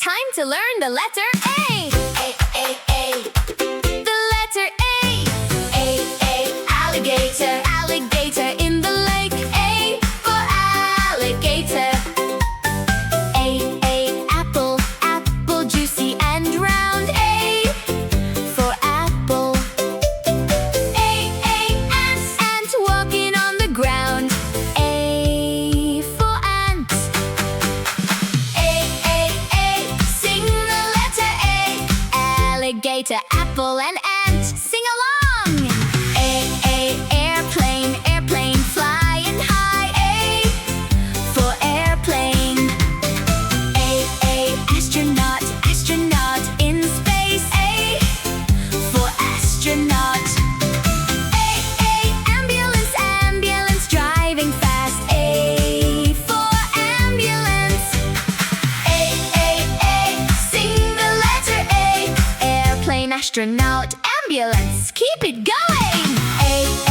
Time to learn the letter A. A. The letter A. A. Alligator. Alligator in the lake. A for alligator. A. Apple. Apple juicy and round. A for apple. A. Ant walking on the ground. A for ant. A. Sing the letter A. Alligator, apple, and ant. Sing along. A. Airplane. Airplane flying high. A for airplane. A. Astronaut. Astronaut in space. A for astronaut. A. Ambulance. Ambulance driving fast. A for ambulance. A. Sing the letter A. Airplane, astronaut, ambulance. Keep it going. A.